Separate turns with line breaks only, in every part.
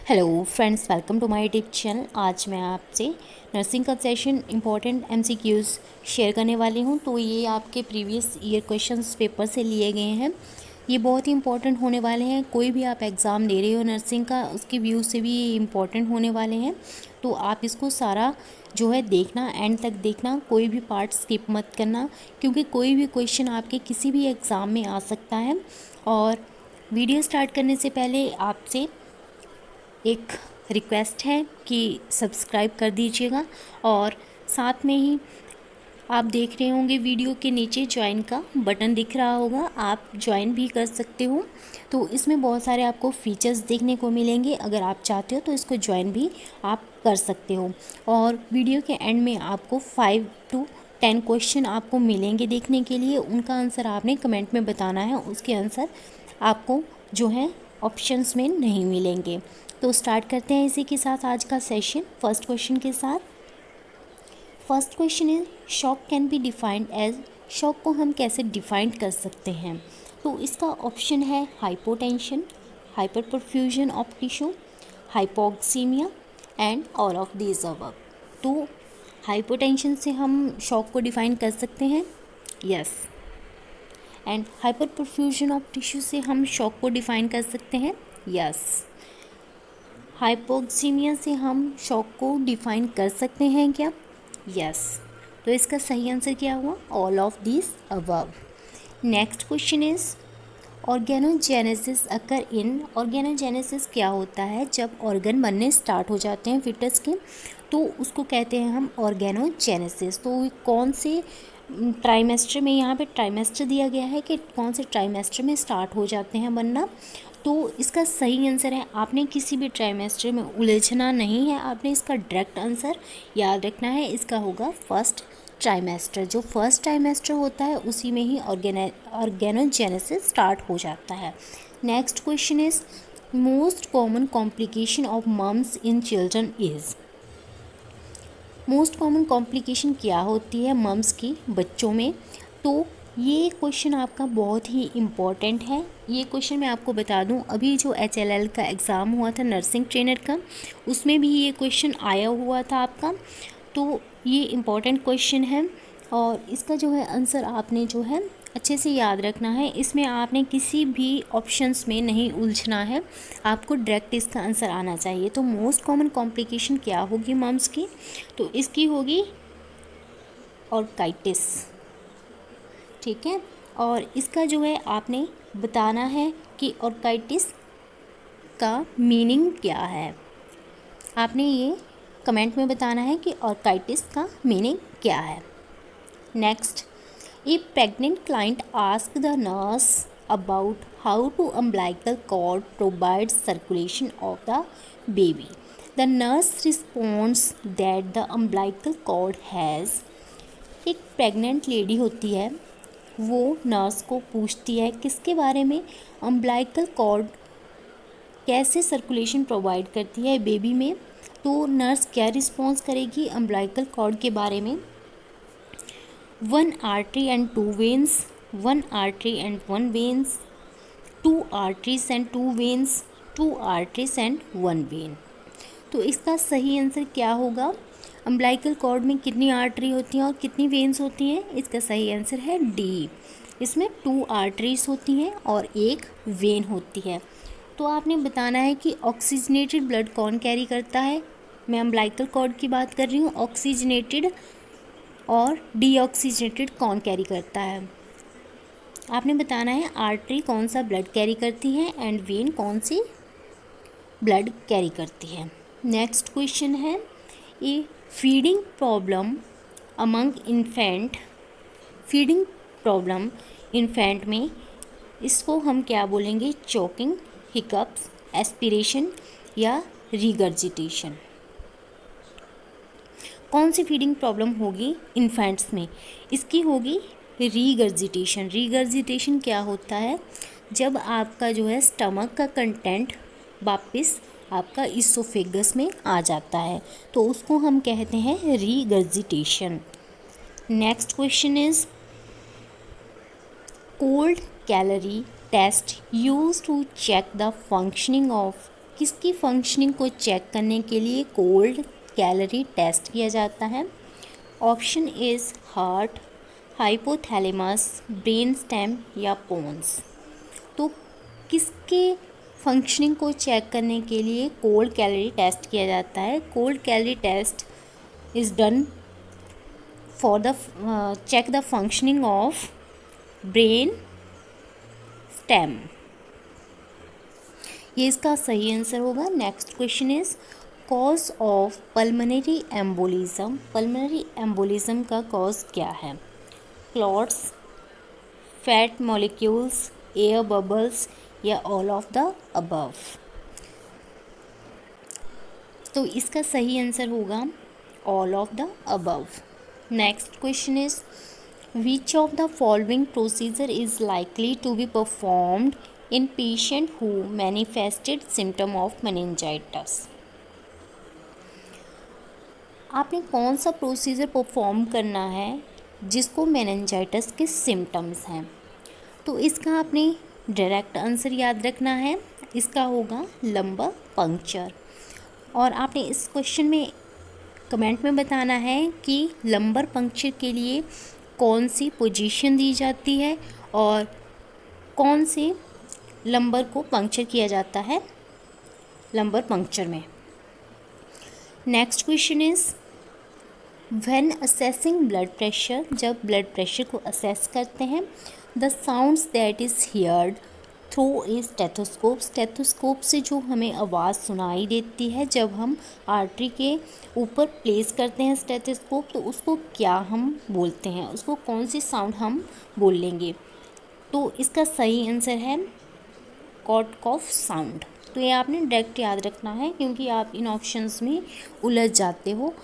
Hello friends, welcome to my YouTube channel. आज मैं आपसे नर्सिंग का सेशन इंपॉर्टेंट एमसीक्यूज़ शेयर करने वाली हूं। तो ये आपके प्रीवियस ईयर क्वेश्चंस पेपर से लिए गए हैं। ये बहुत ही इंपॉर्टेंट होने वाले हैं। कोई भी आप एग्ज़ाम दे रहे हो नर्सिंग का, उसके व्यू से भी ये इम्पॉर्टेंट होने वाले हैं। तो आप इसको सारा जो है देखना, एंड तक देखना, कोई भी पार्ट स्किप मत करना, क्योंकि कोई भी क्वेश्चन आपके किसी भी एग्ज़ाम में आ सकता है। और वीडियो स्टार्ट करने से पहले आपसे एक रिक्वेस्ट है कि सब्सक्राइब कर दीजिएगा, और साथ में ही आप देख रहे होंगे वीडियो के नीचे ज्वाइन का बटन दिख रहा होगा, आप ज्वाइन भी कर सकते हो। तो इसमें बहुत सारे आपको फीचर्स देखने को मिलेंगे। अगर आप चाहते हो तो इसको ज्वाइन भी आप कर सकते हो। और वीडियो के एंड में आपको 5 to 10 क्वेश्चन आपको मिलेंगे देखने के लिए। उनका आंसर आपने कमेंट में बताना है। उसके आंसर आपको जो है ऑप्शंस में नहीं मिलेंगे। तो स्टार्ट करते हैं इसी के साथ आज का सेशन फर्स्ट क्वेश्चन के साथ। First question is shock can be defined as. Shock को हम कैसे डिफाइन कर सकते हैं? तो इसका ऑप्शन है hypotension, hyper perfusion of tissue, hypoxaemia and all of these above. तो हाइपोटेंशन से हम शॉक को डिफाइन कर सकते हैं, yes. And hyper perfusion of tissue से हम शॉक को डिफाइन कर सकते हैं, यस। हाइपोक्सीमिया से हम शॉक को डिफाइन कर सकते हैं क्या? यस। तो इसका सही आंसर क्या हुआ? All of this above. Next question is organogenesis occur in. Organogenesis क्या होता है? जब ऑर्गन बनने स्टार्ट हो जाते हैं फिटस के, तो उसको कहते हैं हम ऑर्गेनोजेनेसिस। तो कौन से ट्राइमेस्टर में, यहाँ पे ट्राइमेस्टर दिया गया है कि कौन से ट्राइमेस्टर में स्टार्ट हो जाते हैं बनना। तो इसका सही आंसर है, आपने किसी भी ट्राइमेस्टर में उलझना नहीं है, आपने इसका डायरेक्ट आंसर याद रखना है। इसका होगा फर्स्ट ट्राइमेस्टर। जो फर्स्ट ट्राइमेस्टर होता है उसी में ही ऑर्गेनोजेनेसिस स्टार्ट हो जाता है। Next question is most common complication of mumps in children is. Most common complication क्या होती है मम्स की बच्चों में? तो ये क्वेश्चन आपका बहुत ही इम्पॉर्टेंट है। ये क्वेश्चन मैं आपको बता दूं, अभी जो HLL का एग्ज़ाम हुआ था नर्सिंग ट्रेनर का, उसमें भी ये क्वेश्चन आया हुआ था आपका। तो ये इम्पॉर्टेंट क्वेश्चन है, और इसका जो है आंसर आपने जो है अच्छे से याद रखना है। इसमें आपने किसी भी ऑप्शंस में नहीं उलझना है, आपको डायरेक्ट इसका आंसर आना चाहिए। तो मोस्ट कॉमन कॉम्प्लिकेशन क्या होगी मम्स की? तो इसकी होगी ऑर्काइटिस, ठीक है। और इसका जो है आपने बताना है कि ऑर्काइटिस का मीनिंग क्या है। आपने ये कमेंट में बताना है कि ऑर्काइटिस का मीनिंग क्या है। Next, a pregnant client ask the nurse about how to umbilical cord provides circulation of the baby. The nurse responds that the umbilical cord has. एक प्रेग्नेंट लेडी होती है, वो नर्स को पूछती है किसके बारे में? अम्बिलिकल कॉर्ड कैसे सर्कुलेशन प्रोवाइड करती है बेबी में। तो नर्स क्या रिस्पॉन्स करेगी अम्बिलिकल कॉर्ड के बारे में? 1 artery and 2 veins, 1 artery and 1 veins, 2 arteries and 2 veins, 2 arteries and 1 vein। तो इसका सही आंसर क्या होगा? अम्बिलिकल कॉर्ड में कितनी आर्टरी होती हैं और कितनी वेन्स होती हैं? इसका सही आंसर है डी। इसमें 2 आर्टरीज होती हैं और 1 वेन होती है। तो आपने बताना है कि ऑक्सीजनेटेड ब्लड कौन कैरी करता है। मैं अम्बिलिकल कॉर्ड की बात कर रही हूँ। ऑक्सीजनेटेड और डीऑक्सीजनेटेड कौन कैरी करता है? आपने बताना है आर्टरी कौन सा ब्लड कैरी करती है एंड वेन कौन सी ब्लड कैरी करती है। नेक्स्ट क्वेश्चन है a feeding problem among infant. Feeding problem infant में इसको हम क्या बोलेंगे? चोकिंग, हिकअप्स, एस्पिरेशन या रिगर्जिटेशन। कौन सी फीडिंग प्रॉब्लम होगी इन्फेंट्स में? इसकी होगी रिगर्जिटेशन। रिगर्जिटेशन क्या होता है? जब आपका जो है स्टमक का कंटेंट वापस आपका इसोफेगस में आ जाता है, तो उसको हम कहते हैं regurgitation. Next question is cold calorie test used to check the functioning of किसकी फंक्शनिंग को चेक करने के लिए कोल्ड कैलोरी टेस्ट किया जाता है? Option is heart, hypothalamus, brain stem या पोन्स। तो किसके फंक्शनिंग को चेक करने के लिए कोल्ड कैलोरी टेस्ट किया जाता है? Cold calorie test is done for the check the functioning of brain stem. ये इसका सही आंसर होगा। Next question is cause of pulmonary embolism. Pulmonary embolism का कॉज क्या है? Clots, fat molecules, air bubbles या ऑल ऑफ द अबव। तो इसका सही आंसर होगा all of the above. Next question is which of the following procedure is likely to be performed in patient who manifested symptom of meningitis। आपने कौन सा procedure perform करना है जिसको मेनिंजाइटिस के सिम्टम्स हैं? तो इसका आपने डायरेक्ट आंसर याद रखना है, इसका होगा लंबर पंक्चर। और आपने इस क्वेश्चन में कमेंट में बताना है कि लंबर पंक्चर के लिए कौन सी पोजीशन दी जाती है और कौन से लंबर को पंक्चर किया जाता है लंबर पंक्चर में। Next question is when assessing blood pressure. जब ब्लड प्रेशर को असेस करते हैं, the sounds that is heard through a stethoscope. Stethoscope से जो हमें आवाज़ सुनाई देती है जब हम आर्टरी के ऊपर प्लेस करते हैं स्टेथोस्कोप, तो उसको क्या हम बोलते हैं, उसको कौन सी साउंड हम बोल लेंगे? तो इसका सही आंसर है कॉटकॉफ साउंड। तो ये आपने डायरेक्ट याद रखना है क्योंकि आप इन ऑप्शंस में उलझ जाते हो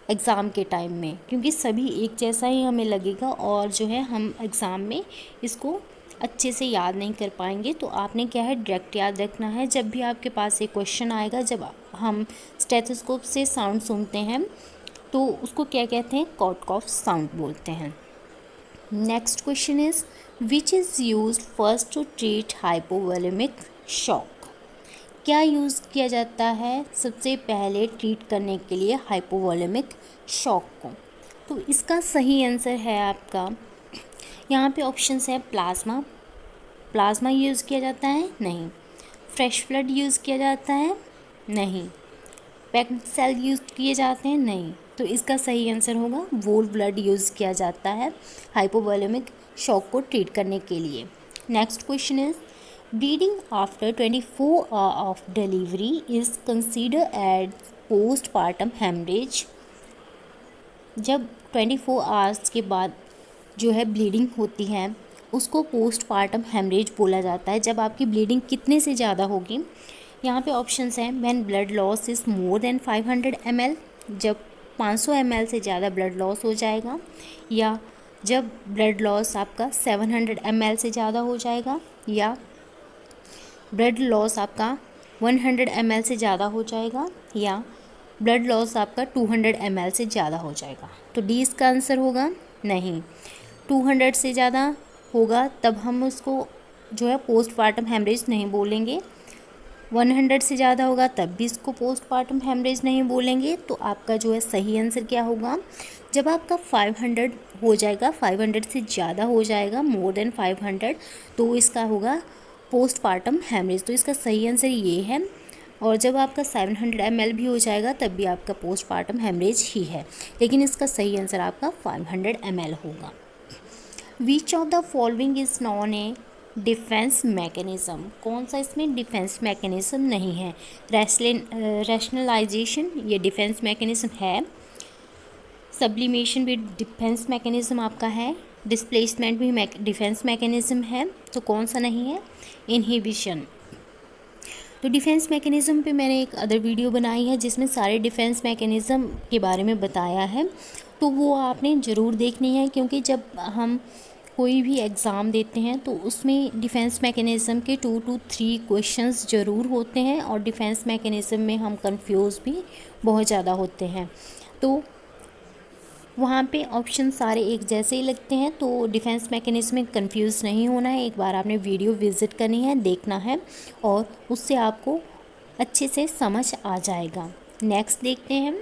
एग्ज़ाम के टाइम में, क्योंकि सभी एक जैसा ही हमें लगेगा और जो है हम एग्ज़ाम में इसको अच्छे से याद नहीं कर पाएंगे। तो आपने क्या है डायरेक्ट याद रखना है। जब भी आपके पास एक क्वेश्चन आएगा, जब हम स्टेथोस्कोप से साउंड सुनते हैं तो उसको क्या कहते हैं? कॉटकॉफ साउंड बोलते हैं। Next question is which is use first to treat hypovolaemic shock. क्या यूज़ किया जाता है सबसे पहले ट्रीट करने के लिए हाइपोवोलेमिक शॉक को? तो इसका सही आंसर है आपका, यहाँ पे ऑप्शंस है प्लाज्मा। प्लाज्मा यूज़ किया जाता है? नहीं। फ्रेश ब्लड यूज़ किया जाता है? नहीं। पैक्ड सेल यूज़ किए जाते हैं? नहीं। तो इसका सही आंसर होगा वोल ब्लड यूज़ किया जाता है हाइपोवोलेमिक शॉक को ट्रीट करने के लिए। Next question is bleeding after 24 hour of delivery is consider as postpartum haemorrhage. जब 24 आवर्स के बाद जो है ब्लीडिंग होती है उसको पोस्टपार्टम हेमरेज बोला जाता है। जब आपकी ब्लीडिंग कितने से ज़्यादा होगी? यहाँ पे ऑप्शंस हैं when blood loss is more than 500 ml, जब 500 ml से ज़्यादा ब्लड लॉस हो जाएगा, या जब ब्लड लॉस आपका 700 ml से ज़्यादा हो जाएगा, या ब्लड लॉस आपका 100 ml से ज़्यादा हो जाएगा, या ब्लड लॉस आपका 200 ml से ज़्यादा हो जाएगा। तो डी इसका आंसर होगा नहीं। 200 से ज़्यादा होगा तब हम उसको जो है पोस्टपार्टम हेमरेज नहीं बोलेंगे, 100 से ज़्यादा होगा तब भी इसको पोस्टपार्टम हेमरेज नहीं बोलेंगे। तो आपका जो है सही आंसर क्या होगा? जब आपका 500 हो जाएगा, 500 से ज़्यादा हो जाएगा, मोर देन 500, तो इसका होगा पोस्टपार्टम हेमरेज। तो इसका सही आंसर ये है। और जब आपका 700 ml भी हो जाएगा तब भी आपका पोस्टपार्टम हेमरेज ही है, लेकिन इसका सही आंसर आपका 500 ml होगा। विच of the following is non A defence mechanism. कौन सा इसमें डिफेंस मैकेनिज़्म नहीं है? रैशनलाइजेशन ये डिफेंस मैकेनिज़्म है, सब्लिमेशन भी डिफेंस मैकेनिज़्म आपका है, डिस्प्लेसमेंट भी डिफेंस मैकेनिज़्म है। तो कौन सा नहीं है? इनहिबिशन। तो डिफेंस मैकेनिज़्म पे मैंने एक अदर वीडियो बनाई है जिसमें सारे डिफेंस मैकेनिज़्म के बारे में बताया है, तो वो आपने ज़रूर देखनी है, क्योंकि जब हम कोई भी एग्ज़ाम देते हैं तो उसमें डिफेंस मैकेनिज़्म के 2 to 3 क्वेश्चंस ज़रूर होते हैं और डिफेंस मैकेनिज़्म में हम कंफ्यूज भी बहुत ज़्यादा होते हैं। तो वहाँ पे ऑप्शन सारे एक जैसे ही लगते हैं, तो डिफेंस मैकेनिज़्म में कंफ्यूज नहीं होना है। एक बार आपने वीडियो विज़िट करनी है, देखना है, और उससे आपको अच्छे से समझ आ जाएगा। नेक्स्ट देखते हैं,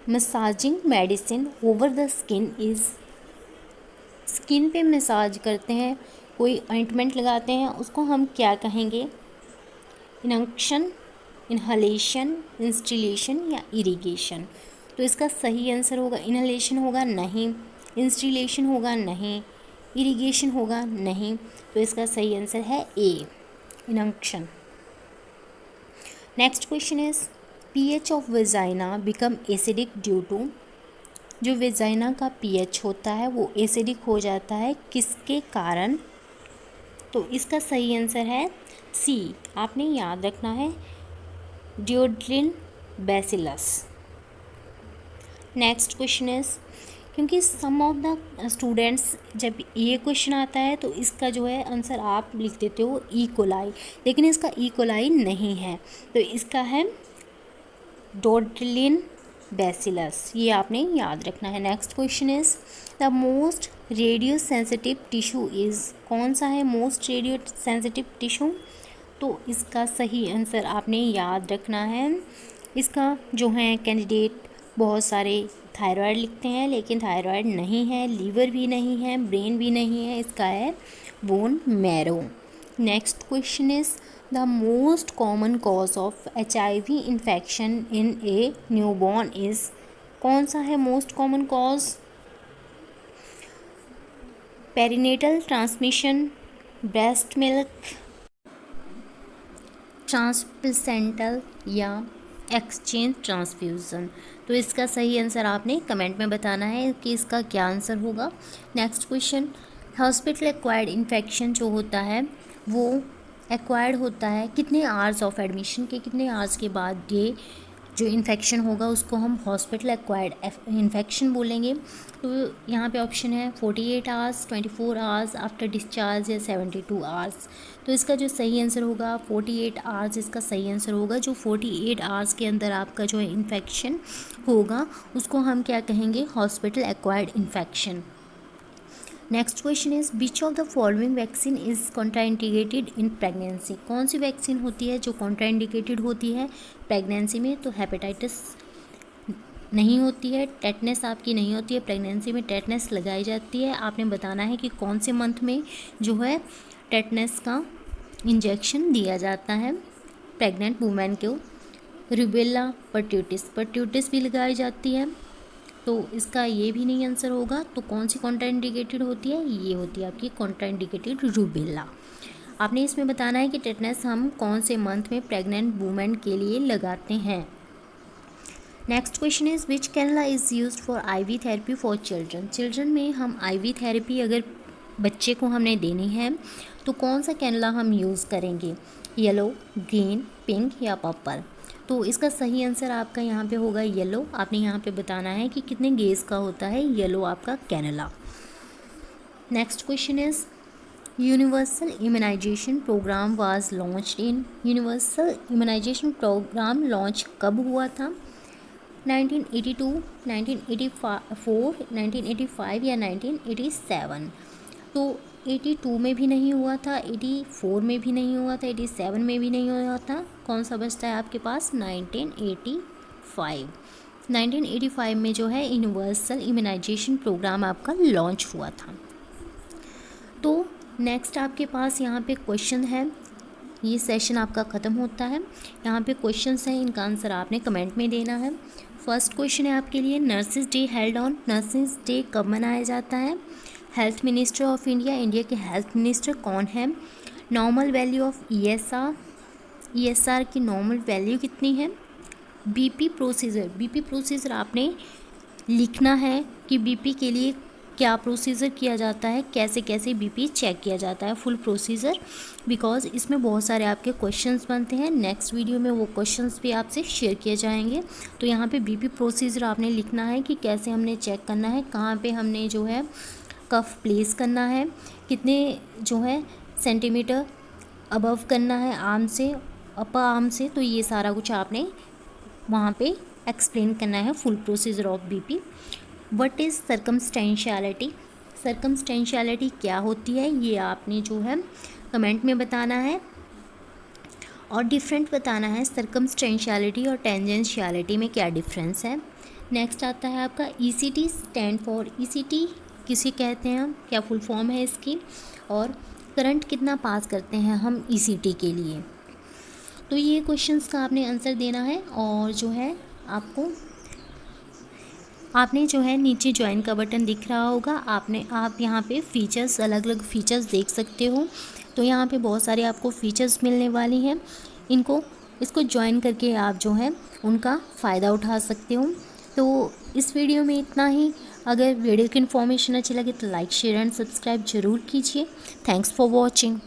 massaging medicine over the skin is, skin पे मसाज करते हैं, कोई ऑइंटमेंट लगाते हैं, उसको हम क्या कहेंगे? इनक्शन, इन्हलेशन, इंस्टिलेशन या इरिगेशन। तो इसका सही आंसर होगा इन्हलेशन होगा नहीं, इंस्टिलेशन होगा नहीं, इरिगेशन होगा नहीं। तो इसका सही आंसर है ए, इनक्शन। Next question is pH of vagina become acidic due to, जो वेजाइना का pH होता है वो एसिडिक हो जाता है किसके कारण? तो इसका सही आंसर है सी, आपने याद रखना है, डिओड्रिन बैसिलस। नेक्स्ट क्वेश्चन इज, क्योंकि सम ऑफ द स्टूडेंट्स जब ये क्वेश्चन आता है तो इसका जो है आंसर आप लिख देते हो ई कोलाई, लेकिन इसका ई कोलाई नहीं है, तो इसका है डिओड्रिन बैसिलस, ये आपने याद रखना है। Next question is the most radio sensitive tissue is, कौन सा है मोस्ट रेडियो सेंसिटिव टिश्यू? तो इसका सही आंसर आपने याद रखना है, इसका जो है कैंडिडेट बहुत सारे थायराइड लिखते हैं, लेकिन थायराइड नहीं है, लीवर भी नहीं है, ब्रेन भी नहीं है, इसका है bone marrow. Next question is the most common cause of HIV infection in A newborn is, कौन सा है most common cause? Perinatal transmission, breast milk, ट्रांसप्लेसेंटल या एक्सचेंज ट्रांसफ्यूज़न। तो इसका सही आंसर आपने कमेंट में बताना है कि इसका क्या आंसर होगा। Next question, hospital acquired infection जो होता है वो एक्वायर्ड होता है कितने आवर्स ऑफ एडमिशन के, कितने आवर्स के बाद ये जो इन्फेक्शन होगा उसको हम हॉस्पिटल एक्वायर्ड इन्फेक्शन बोलेंगे। तो यहाँ पे ऑप्शन है 48 आवर्स, 24 आवर्स आफ्टर डिस्चार्ज या 72 आवर्स। तो इसका जो सही आंसर होगा 48 आवर्स इसका सही आंसर होगा। जो 48 आवर्स के अंदर आपका जो है इन्फेक्शन होगा उसको हम क्या कहेंगे? Hospital acquired infection. Next question is which of the following vaccine is contraindicated in pregnancy, कौन सी वैक्सीन होती है जो कॉन्ट्राइंडिकेटेड होती है प्रेगनेंसी में? तो हेपेटाइटिस नहीं होती है, टेटनस आपकी नहीं होती है, प्रेगनेंसी में टेटनस लगाई जाती है। आपने बताना है कि कौन से मंथ में जो है टेटनस का इंजेक्शन दिया जाता है प्रेग्नेंट वुमेन को। रूबेला, पर्ट्यूटिस भी लगाई जाती है, तो इसका ये भी नहीं आंसर होगा। तो कौन सी कॉन्ट्राइंडिकेटेड होती है? ये होती है आपकी कॉन्ट्राइंडिकेटेड रूबेला। आपने इसमें बताना है कि टेटनस हम कौन से मंथ में प्रेग्नेंट वुमेन के लिए लगाते हैं। Next question is which cannula is used for IV therapy for children, children में हम IV थेरेपी अगर बच्चे को हमने देनी है तो कौन सा कैनुला हम यूज़ करेंगे? येलो, ग्रीन, पिंक या पर्पल? तो इसका सही आंसर आपका यहाँ पे होगा येलो। आपने यहाँ पे बताना है कि कितने गेज का होता है येलो आपका cannula. Next question is universal immunisation programme was launched in, universal immunisation programme launch कब हुआ था? 1982, 1984, 1985 या 1987? तो 82 में भी नहीं हुआ था, 84 में भी नहीं हुआ था, 87 में भी नहीं हुआ था। कौन सा बचता है आपके पास? 1985। 1985 में जो है यूनिवर्सल इम्यूनाइजेशन प्रोग्राम आपका लॉन्च हुआ था। तो नेक्स्ट आपके पास यहाँ पे क्वेश्चन है, ये सेशन आपका ख़त्म होता है। यहाँ पे क्वेश्चंस हैं, इनका आंसर आपने कमेंट में देना है। फर्स्ट क्वेश्चन है आपके लिए, nurses day held on, nurses day कब मनाया जाता है? Health minister of India, India के हेल्थ मिनिस्टर कौन है? नॉर्मल वैल्यू ऑफ ESR की नॉर्मल वैल्यू कितनी है? BP प्रोसीजर आपने लिखना है कि BP के लिए क्या प्रोसीजर किया जाता है, कैसे कैसे BP चेक किया जाता है, फुल प्रोसीजर, बिकॉज इसमें बहुत सारे आपके क्वेश्चंस बनते हैं। नेक्स्ट वीडियो में वो क्वेश्चंस भी आपसे शेयर किए जाएंगे। तो यहाँ पे BP प्रोसीजर आपने लिखना है कि कैसे हमने चेक करना है, कहाँ पे हमने जो है कफ प्लेस करना है, कितने जो है सेंटीमीटर अबव करना है आर्म से, अपर आर्म से। तो ये सारा कुछ आपने वहाँ पे एक्सप्लेन करना है, full procedure of BP। What is circumstantiality, circumstantiality क्या होती है ये आपने जो है कमेंट में बताना है। और डिफरेंट बताना है सर्कमस्टेंशियलिटी और टेंजेंशियलिटी में क्या डिफरेंस है। नेक्स्ट आता है आपका ईसीटी स्टैंड फॉर, ईसीटी किसे कहते हैं हम, क्या फुल फॉर्म है इसकी, और करंट कितना पास करते हैं हम ईसीटी के लिए। तो ये क्वेश्चंस का आपने आंसर देना है और जो है आपने जो है नीचे ज्वाइन का बटन दिख रहा होगा, आप यहाँ पे फीचर्स, अलग अलग फीचर्स देख सकते हो। तो यहाँ पे बहुत सारे आपको फीचर्स मिलने वाली हैं, इसको ज्वाइन करके आप जो है उनका फ़ायदा उठा सकते हो। तो इस वीडियो में इतना ही। अगर वीडियो की इन्फॉर्मेशन अच्छी लगे तो लाइक शेयर एंड सब्सक्राइब ज़रूर कीजिए। Thanks for watching.